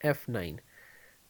F9،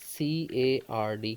CARD،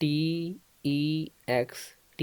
TEXT،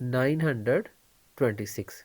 926،